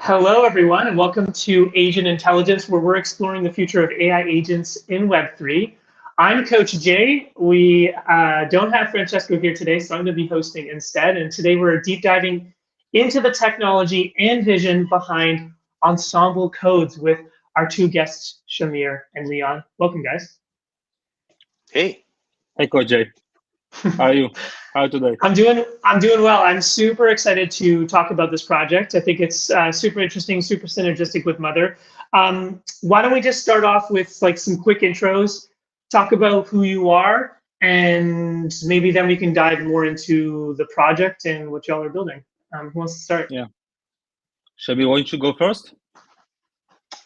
Hello, everyone, and welcome to Agent Intelligence, where we're exploring the future of AI agents in Web3. I'm Coach Jay. We don't have Francesco here today, so I'm going to be hosting instead. And today we're deep diving into the technology and vision behind Ensemble Codes with our two guests, Shamir and Leon. Welcome, guys. Hey. Hey, Coach Jay. How are you? How are you today? I'm doing well. I'm super excited to talk about this project. I think it's super interesting, super synergistic with Mother. Why don't we just start off with like some quick intros, talk about who you are, and maybe then we can dive more into the project and what y'all are building. Who wants to start? Yeah. Shamir, why don't you go first?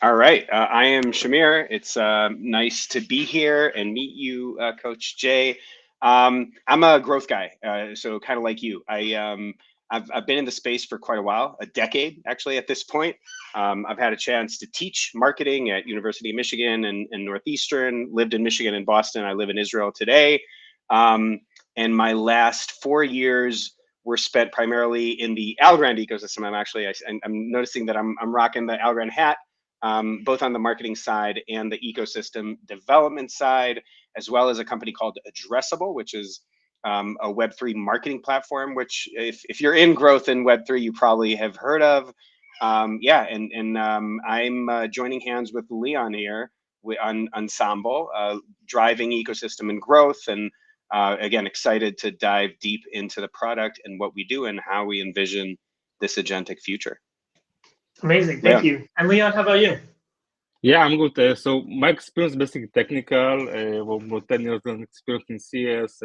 All right. I am Shamir. It's nice to be here and meet you, Coach Jay. I'm a growth guy, so kind of like you. I've been in the space for quite a while, a decade actually at this point. I've had a chance to teach marketing at University of Michigan and Northeastern, lived in Michigan and Boston. I live in Israel today. And my last 4 years were spent primarily in the Algorand ecosystem. I'm noticing that I'm rocking the Algorand hat, both on the marketing side and the ecosystem development side, as well as a company called Addressable, which is a Web3 marketing platform, which if you're in growth in Web3, you probably have heard of. I'm joining hands with Leon here on Ensemble, driving ecosystem and growth. And again, excited to dive deep into the product and what we do and how we envision this agentic future. Amazing, thank you. And Leon, how about you? Yeah, I'm good. So my experience basically technical, about 10 years of experience in CS,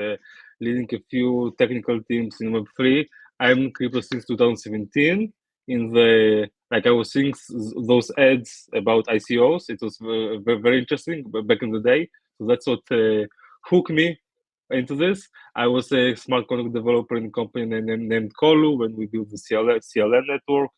leading a few technical teams in Web3. I'm in crypto since 2017. I was seeing those ads about ICOs. It was very, very interesting back in the day. So that's what hooked me into this. I was a smart contract developer in a company named Colu when we built the CLN network.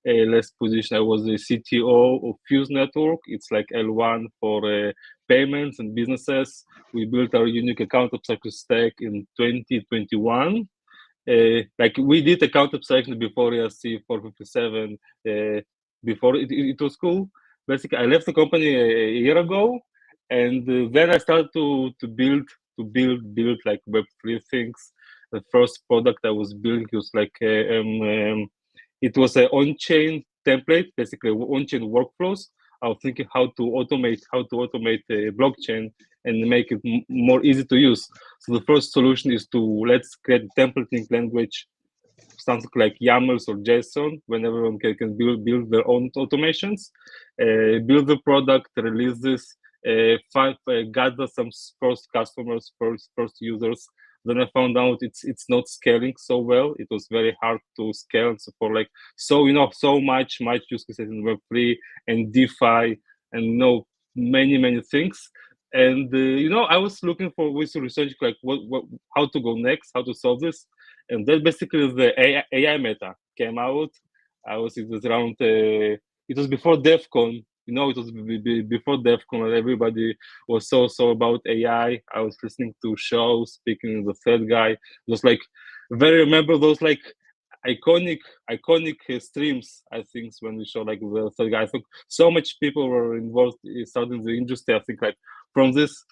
Last position, I was the CTO of Fuse Network. It's like L1 for payments and businesses. We built our unique account abstraction stack in 2021. We did account abstraction before ERC 457. Before it was cool. Basically, I left the company a year ago, and then I started to build like Web3 things. The first product I was building was like it was an on-chain template, basically on-chain workflows. I was thinking how to automate a blockchain and make it more easy to use. So the first solution is let's create a templating language, something like YAMLs or JSON, when everyone can build their own automations, build the product, release this, gather some first customers, first users. Then I found out it's not scaling so well. It was very hard to scale for so much use cases in Web3 and DeFi and many things. And I was looking for ways to research like how to go next, how to solve this, and then basically the AI meta came out. It was before DEF CON. It was before DEF CON, and everybody was so about AI. I was listening to shows, speaking to the third guy. It was like remember those like iconic streams, I think, when we show like the third guy. I think so much people were involved starting the industry, I think, like from this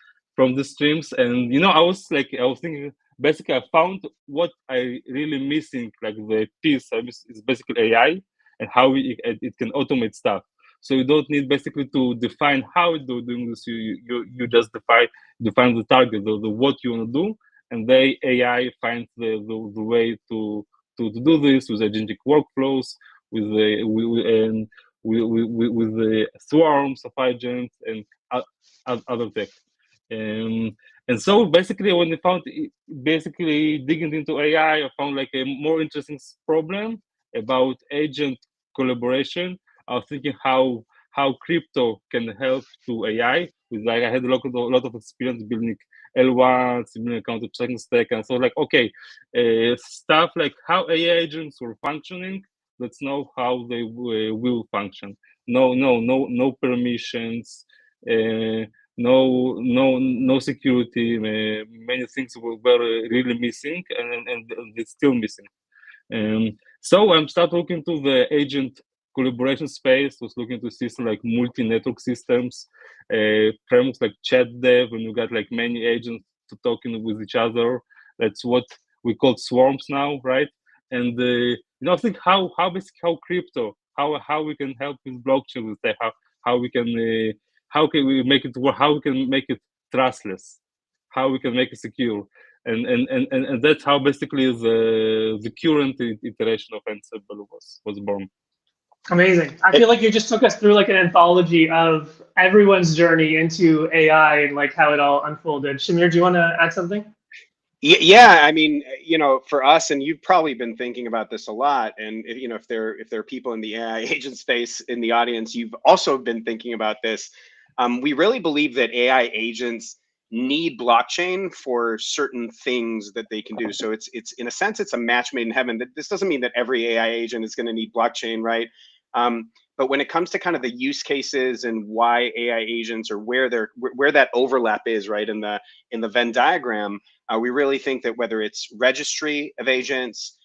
streams. And I was thinking, basically I found what I really missing, like the piece I miss is basically AI and how it can automate stuff. So you don't need basically to define how you're doing this. You just define the target, the what you want to do, and the AI finds the way to do this with agentic workflows, with the swarms of agents and other tech. And so basically, when I found digging into AI, I found like a more interesting problem about agent collaboration. I was thinking how crypto can help to AI. I had a lot of experience building L1, building account abstraction stack, and so okay, stuff like how AI agents were functioning. Let's know how they will function. No permissions. No security. Many things were really missing, and it's still missing. So I'm start looking to the agent collaboration space, was looking to system like multi-network systems, frameworks like chat dev, and you got like many agents to talking with each other. That's what we call swarms now, right? And I think how crypto, how we can help with blockchain, with how we can how can we make it work, how we can make it trustless, how we can make it secure, and that's how basically the current iteration of Ansible was born. Amazing. I feel like you just took us through like an anthology of everyone's journey into AI and like how it all unfolded. Shamir, do you want to add something? Yeah, I mean, for us, and you've probably been thinking about this a lot, and if there are people in the AI agent space in the audience, you've also been thinking about this. We really believe that AI agents need blockchain for certain things that they can do. So it's in a sense, it's a match made in heaven. This doesn't mean that every AI agent is going to need blockchain, right? But when it comes to kind of the use cases and why AI agents, or where that overlap is, right, in the Venn diagram, we really think that whether it's registry of agents,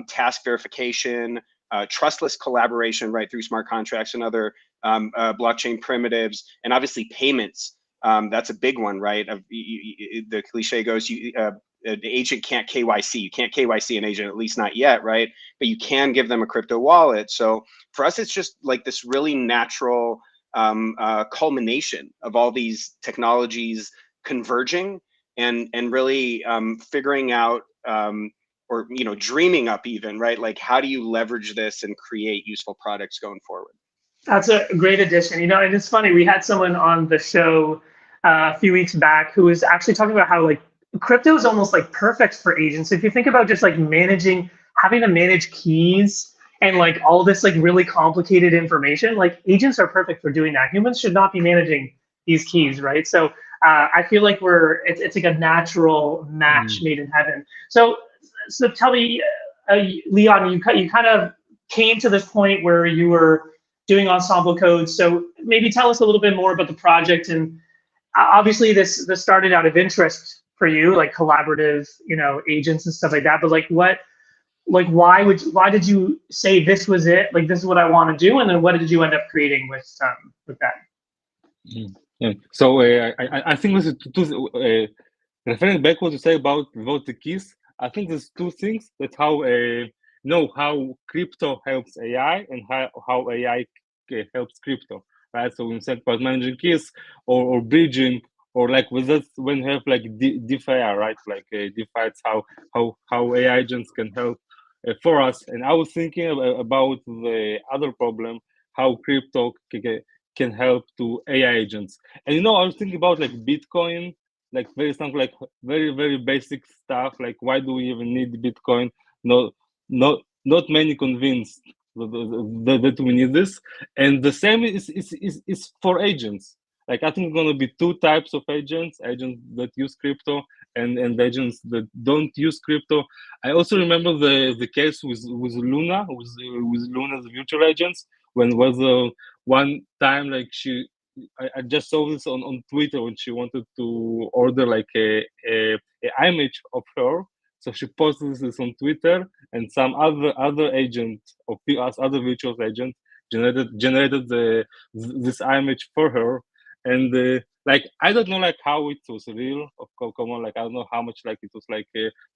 task verification, trustless collaboration, right, through smart contracts and other blockchain primitives, and obviously payments. That's a big one, right? The cliche goes, the agent can't KYC. You can't KYC an agent, at least not yet, right? But you can give them a crypto wallet. So for us, it's just like this really natural culmination of all these technologies converging and really figuring out or dreaming up even, right? Like, how do you leverage this and create useful products going forward? That's a great addition. And it's funny, we had someone on the show a few weeks back who was actually talking about how like crypto is almost like perfect for agents. If you think about just like having to manage keys and like all this like really complicated information, like agents are perfect for doing that. Humans should not be managing these keys, right? So I feel like it's like a natural match made in heaven. So tell me, Leon, you kind of came to this point where you were doing ensemble codes. So maybe tell us a little bit more about the project. And obviously this started out of interest for you, like collaborative, agents and stuff like that. But like why did you say this was it? Like, this is what I want to do. And then what did you end up creating with that? Yeah. So I think this is referring back what you say about the keys. I think there's two things that how crypto helps AI and how AI helps crypto, right? So when we think about managing keys or bridging, or like with this, when you have like DeFi, right? Like DeFi, it's how AI agents can help for us. And I was thinking about the other problem, how crypto can help to AI agents. And I was thinking about like Bitcoin, like very basic stuff, like why do we even need Bitcoin? Not many convinced that we need this. And the same is for agents. Like, I think it's going to be two types of agents that use crypto and agents that don't use crypto. I also remember the case with Luna, with Luna's virtual agents, when was one time like I just saw this on Twitter when she wanted to order like a image of her. So she posted this on Twitter, and some other agent of us, other virtual agent, generated this image for her. And like, I don't know like how it was real. Of course, come on, like I don't know how much like it was like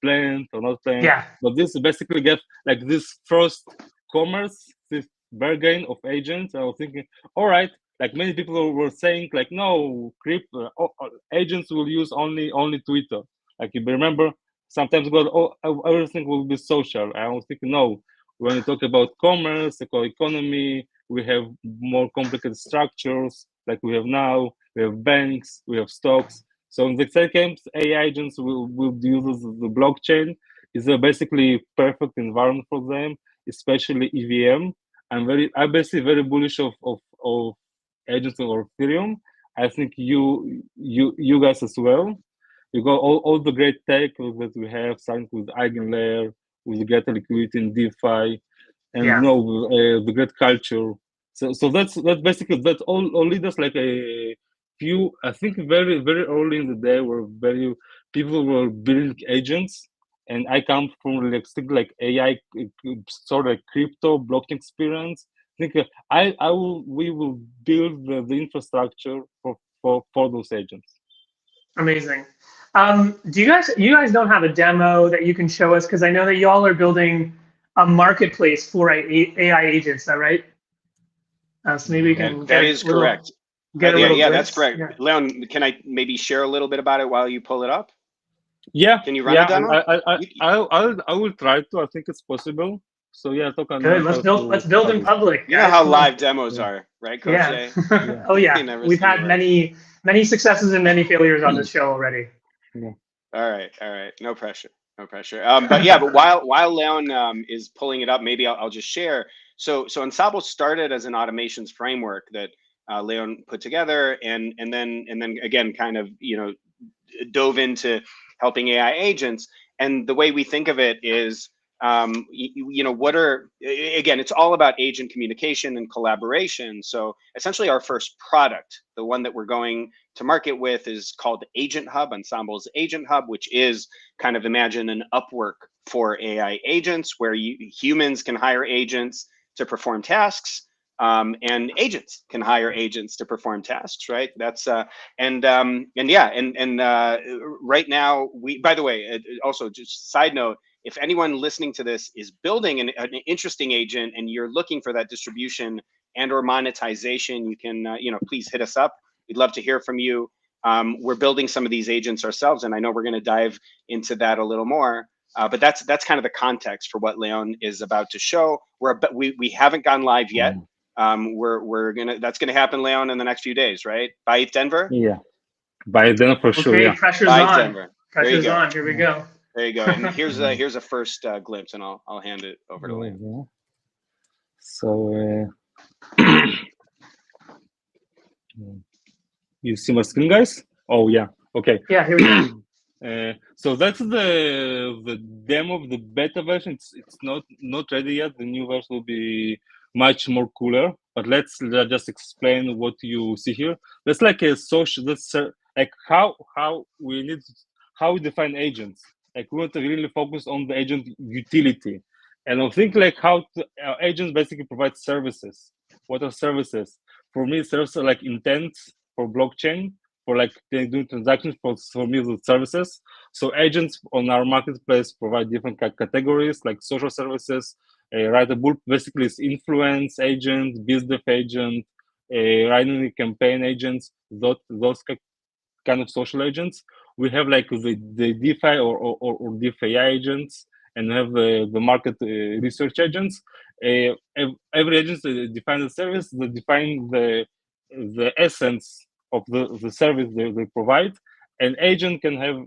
planned or not planned. Yeah. But this basically gave like this first commerce, this bargain of agents. I was thinking, all right, like many people were saying like, no, crypto agents will use only Twitter. Like, you remember, sometimes everything will be social. I was thinking, no, when you talk about commerce, economy, we have more complicated structures like we have now. We have banks, we have stocks. So in the second, AI agents will use the blockchain. It's a basically perfect environment for them, especially EVM. I'm basically very bullish of agents or Ethereum. I think you guys as well. You got all the great tech that we have, signed with Eigenlayer, with greater liquidity in DeFi, and the great culture. So that's basically that all leaders like a few. I think very early in the day where people were building agents, and I come from like still like AI sort of crypto blockchain experience. think we will build the infrastructure for those agents. Amazing. Do you guys don't have a demo that you can show us? Because I know that y'all are building a marketplace for AI agents. Is that right? So maybe we can that is correct. Yeah, that's correct. Yeah. Leon, can I maybe share a little bit about it while you pull it up? Yeah. Can you run a demo? I will try to. I think it's possible. So yeah, talk on. Good. Let's build in public. You know how live demos are, right, Coach Yeah. Jay? Oh yeah. We've had many successes and many failures on this show already. Yeah. All right. No pressure. But while Leon is pulling it up, maybe I'll just share. So Ensemble started as an automations framework that Leon put together, and then again kind of dove into helping AI agents. And the way we think of it is, it's all about agent communication and collaboration. So essentially our first product, the one that we're going to market with, is called Agent Hub, Ensemble's Agent Hub, which is kind of, imagine an Upwork for AI agents, where humans can hire agents to perform tasks, and agents can hire agents to perform tasks, right? That's right now, by the way, also just side note, if anyone listening to this is building an interesting agent and you're looking for that distribution and or monetization, you can please hit us up. We'd love to hear from you. We're building some of these agents ourselves, and I know we're going to dive into that a little more. But that's kind of the context for what Leon is about to show. We haven't gone live yet. That's gonna happen, Leon, in the next few days, right? By Denver. Yeah, by Denver for sure. Yeah. Pressure's by on. Denver. Pressure's on. Here we go. There you go. And here's a first glimpse, and I'll hand it over to Leon. So you see my screen, guys? Oh yeah. Okay. Yeah. Here we go. So that's the demo of the beta version. It's not ready yet. The new version will be much more cooler. But let's just explain what you see here. That's like a social. That's like how we define agents. Like we want to really focus on the agent utility, and I think like how agents basically provide services. What are services? For me, services are like intents for blockchain. For like they do transactions for me the services. So agents on our marketplace provide different categories like social services, writable basically is influence agent, business agent, writing the campaign agents, those kind of social agents. We have like the DeFi or DeFi agents, and we have the market research agents. Every agent defines the service, they define the essence of the service they provide. An agent can have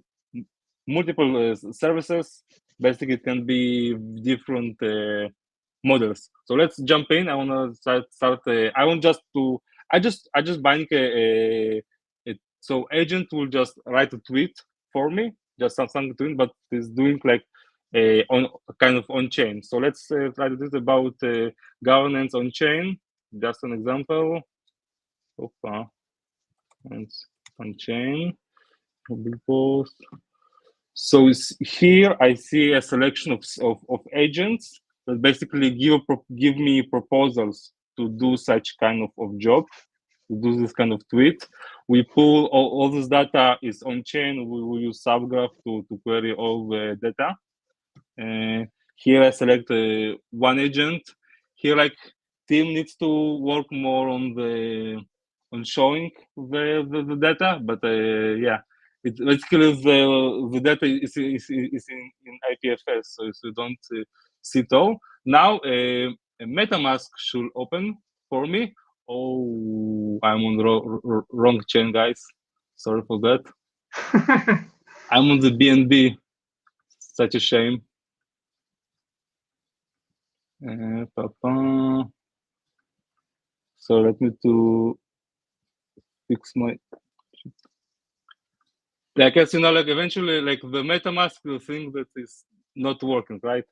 multiple services. Basically, it can be different models. So let's jump in. I want to start. I want just to. I just bind so agent will just write a tweet for me, just something to it, but it's doing like on kind of on chain. So let's try to do it about governance on chain. Just an example. And on chain post. So here I see a selection of agents that basically give me proposals to do such kind of job, to do this kind of tweet. We pull all this data is on chain. We use Subgraph to query all the data. Here I select one agent. Here like team needs to work more on showing the data, but yeah, it basically the data is in IPFS, so you don't see it all. Now a MetaMask should open for me. Oh, I'm on the wrong chain, guys. Sorry for that. I'm on the BNB. Such a shame. So let me to fix my. Like as you know, like eventually, like the MetaMask will think that is not working, right?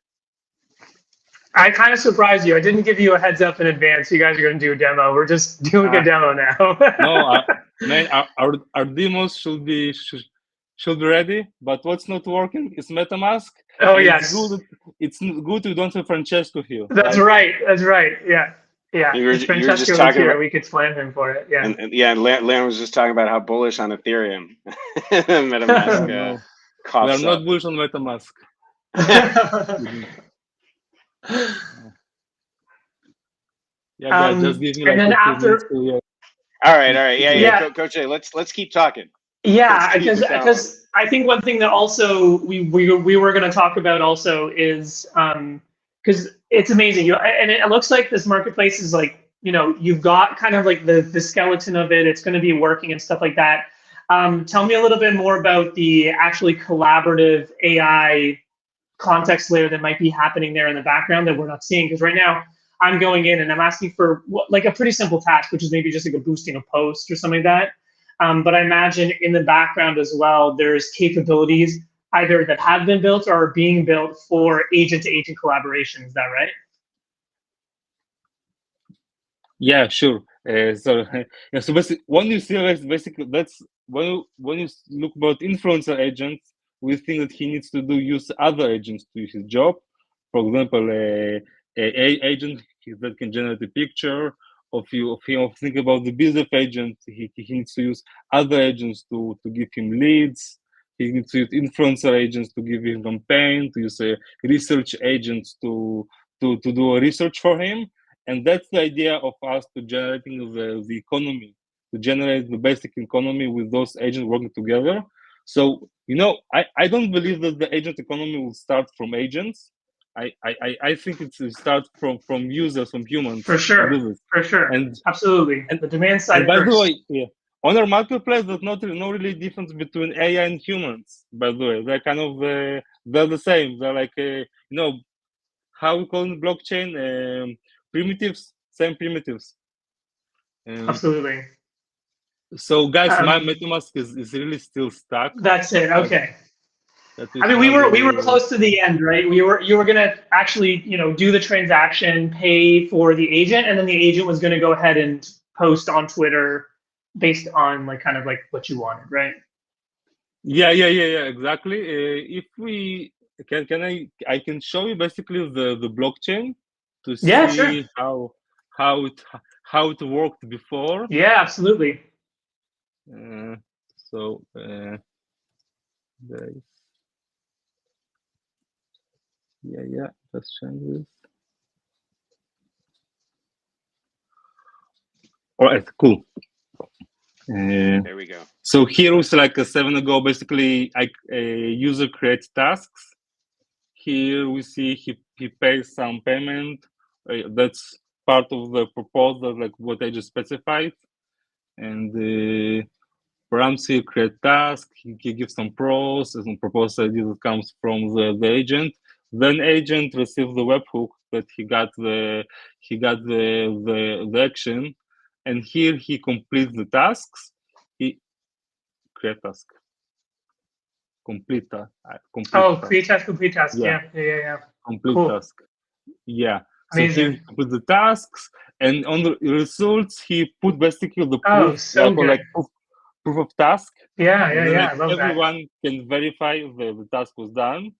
I kind of surprised you. I didn't give you a heads up in advance. You guys are going to do a demo. We're just doing a demo now. No, man, our demos should be ready. But what's not working is MetaMask. Oh yes, it's good. We don't have Francesco here. That's right. That's right. Yeah. Yeah, You were if you were just Francesco was talking here, about, we could slam him for it. Yeah. and Lan was just talking about how bullish on Ethereum. MetaMask No, we are coughs not up. bullish on MetaMask. Yeah, guys, just give me And like then a few minutes after, to yeah. All right, yeah. yeah, Coach A, let's keep talking. Let's yeah, keep because it going. I think one thing that also we were going to talk about also is because it's amazing. And it looks like this marketplace is like, you've got kind of like the skeleton of it. It's going to be working and stuff like that. Tell me a little bit more about the actually collaborative AI context layer that might be happening there in the background that we're not seeing. Because right now I'm going in and I'm asking for like a pretty simple task, which is maybe just like a boosting a post or something like that. But I imagine in the background as well, there's capabilities either that have been built or are being built for agent to agent collaboration. Is that right? Yeah, sure. So, yeah, so basically, when you see basically that's when you look about influencer agents, we think that he needs to use other agents to do his job. For example, a agent that can generate a picture of you of him. Think about the business agent. He needs to use other agents to give him leads. He needs to use influencer agents to give him campaign. To use research agents to do a research for him. And that's the idea of us to generating the economy, to generate the basic economy with those agents working together. So, I don't believe that the agent economy will start from agents. I think it starts from users, from humans For to sure. do this. For sure. Absolutely. And, The demand and side by the first. way, yeah, on our marketplace, there's no really difference between AI and humans. By the way, they're kind of they're the same. They're like how we call it blockchain primitives, same primitives. Absolutely. So guys, my MetaMask is really still stuck. That's it. Okay. I mean, we were close to the end, right? You were gonna actually, do the transaction, pay for the agent, and then the agent was gonna go ahead and post on Twitter based on like kind of like what you wanted, right? Yeah, exactly. If we can I can show you basically the blockchain to Yeah, sure. see how it how it worked before. Yeah, absolutely. So yeah, let's change this. All right, cool. There we go. So here was like a 7 ago. Basically, a user creates tasks. Here we see he pays some payment. That's part of the proposal, like what I just specified. And Ramsey create task. He gives some pros and some proposed idea that comes from the agent. Then agent receives the webhook that he got the action, and here he completes the tasks. He create task. Complete task. Create task, complete task. Yeah. Yeah. Complete Cool. task. Yeah. So Amazing. he put the tasks, and on the results he put basically the proof, so good. like proof of task. Yeah. Like I love everyone can verify the task was done.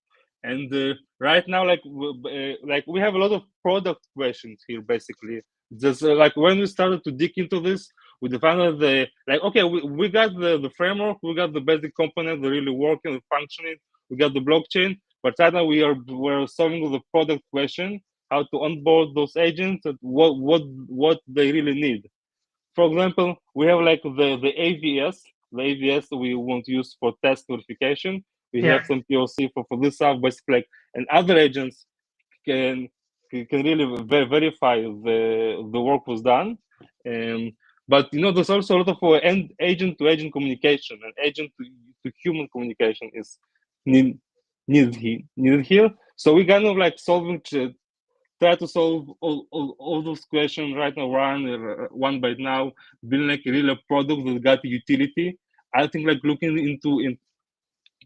And right now, like we have a lot of product questions here. Basically, just like when we started to dig into this, we defined okay, we got the framework, we got the basic component, they're really working and functioning. We got the blockchain, but right now we're solving the product question: how to onboard those agents, and what they really need. For example, we have like the AVS. The AVS we want to use for test verification. We have some POC for this stuff, basically, and other agents can really verify the work was done. But there's also a lot of agent to agent communication, and agent to human communication is needed here. So we kind of like try to solve all those questions right now, one by now, building like a real product that got utility. I think like looking into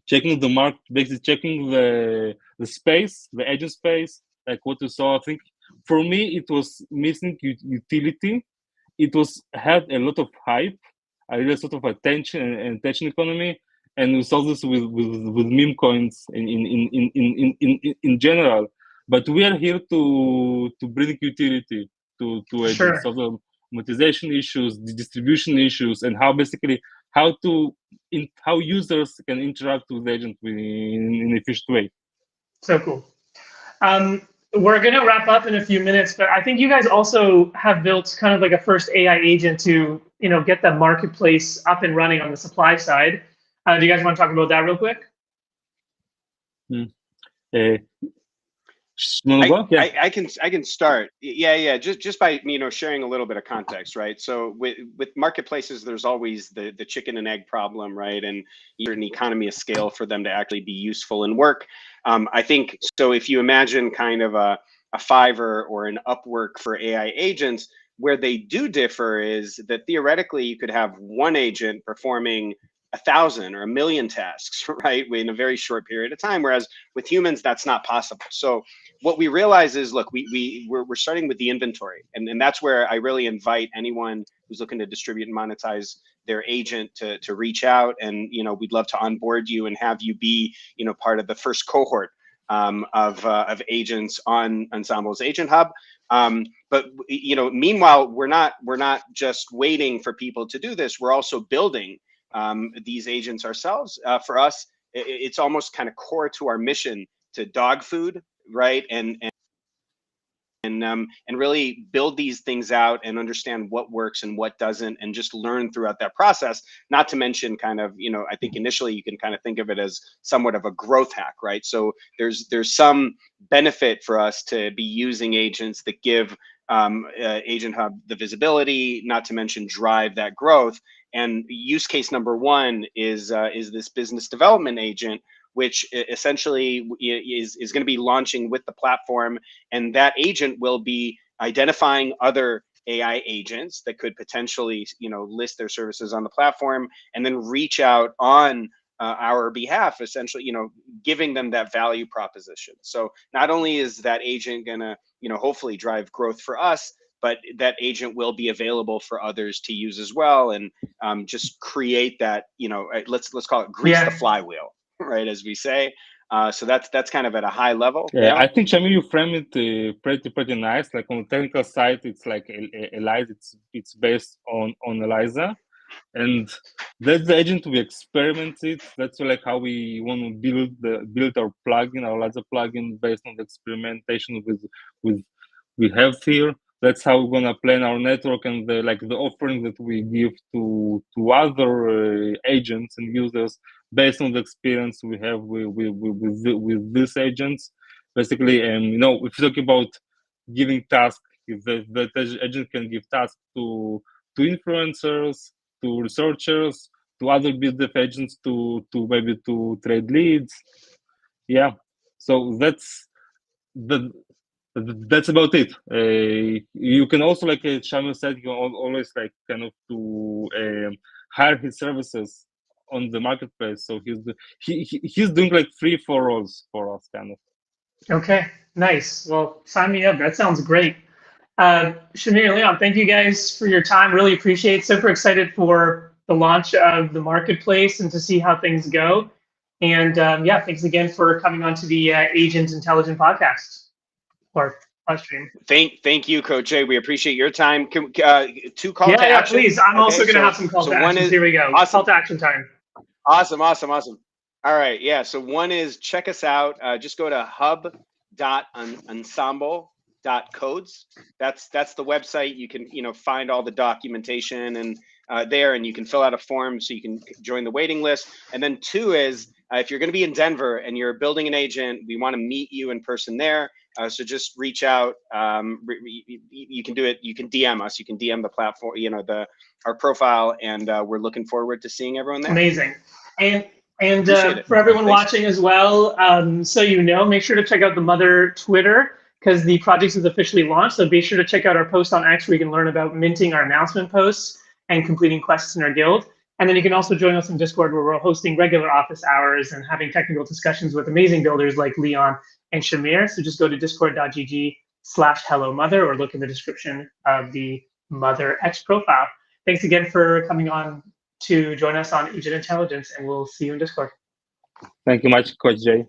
checking the market, basically checking the space, the agent space, like what you saw. I think for me it was missing utility. It had a lot of hype, a real sort of attention and attention economy, and we saw this with meme coins in general. But we are here to bring utility, to Sure. agents, solve the monetization issues, the distribution issues, and how users can interact with the agent in an efficient way. So cool. We're going to wrap up in a few minutes, but I think you guys also have built kind of like a first AI agent to, get the marketplace up and running on the supply side. Do you guys want to talk about that real quick? I can start. Yeah. Just by sharing a little bit of context, right? So with marketplaces, there's always the chicken and egg problem, right? And you're an economy of scale for them to actually be useful and work. I think so. If you imagine kind of a Fiverr or an Upwork for AI agents, where they do differ is that theoretically you could have one agent performing 1,000 or 1,000,000 tasks, right, in a very short period of time. Whereas with humans, that's not possible. So what we realize is, look, we're starting with the inventory, and that's where I really invite anyone who's looking to distribute and monetize their agent to reach out, and we'd love to onboard you and have you be part of the first cohort of agents on Ensemble's Agent Hub. But meanwhile, we're not just waiting for people to do this. We're also building these agents ourselves. For us, it's almost kind of core to our mission to dog food, right? And really build these things out and understand what works and what doesn't, and just learn throughout that process. Not to mention kind of, I think initially you can kind of think of it as somewhat of a growth hack, right? So there's some benefit for us to be using agents that give Agent Hub the visibility, not to mention drive that growth. And use case number one is this business development agent, which essentially is going to be launching with the platform. And that agent will be identifying other AI agents that could potentially, list their services on the platform, and then reach out on our behalf, essentially, giving them that value proposition. So not only is that agent going to, hopefully drive growth for us, but that agent will be available for others to use as well, and just create that, let's call it grease the flywheel, right, as we say. So that's kind of at a high level. Yeah, I think, Shamir, you frame it pretty nice. Like on the technical side, it's like Eliza. It's based on Eliza, and that's the agent we experimented. That's like how we want to build our plugin, our Eliza plugin, based on the experimentation with we have here. That's how we're gonna plan our network and the offering that we give to other agents and users based on the experience we have with these agents. Basically, if you talk about giving tasks, if the agent can give tasks to influencers, to researchers, to other business agents, to maybe to trade leads. Yeah, so that's about it. You can also, like Shamil said, you can always kind of to hire his services on the marketplace. So he's doing like free for roles for us, kind of. Okay, nice. Well, sign me up. That sounds great. Shamir, Leon, thank you guys for your time. Really appreciate it. Super excited for the launch of the marketplace and to see how things go. And thanks again for coming on to the Agent Intelligent podcast. Or stream. Thank you, Coach Jay. We appreciate your time. Two call to action. Please. I'm also going to have some call to actions. Here we go. Awesome. Call to action time. Awesome. All right. Yeah. So one is check us out. Just go to hub.ensemble.codes. That's the website. You can find all the documentation and there, and you can fill out a form so you can join the waiting list. And then two is if you're going to be in Denver and you're building an agent, we want to meet you in person there. So just reach out. You can do it. You can DM us. You can DM the platform, our profile, and we're looking forward to seeing everyone there. Amazing. And for everyone watching as well, so make sure to check out the Mother Twitter, because the project is officially launched. So be sure to check out our post on X, where you can learn about minting our announcement posts and completing quests in our guild. And then you can also join us in Discord, where we're hosting regular office hours and having technical discussions with amazing builders like Leon and Shamir. So just go to discord.gg/hellomother or look in the description of the Mother X profile. Thanks again for coming on to join us on Agent Intelligence, and we'll see you in Discord. Thank you much, Coach Jay.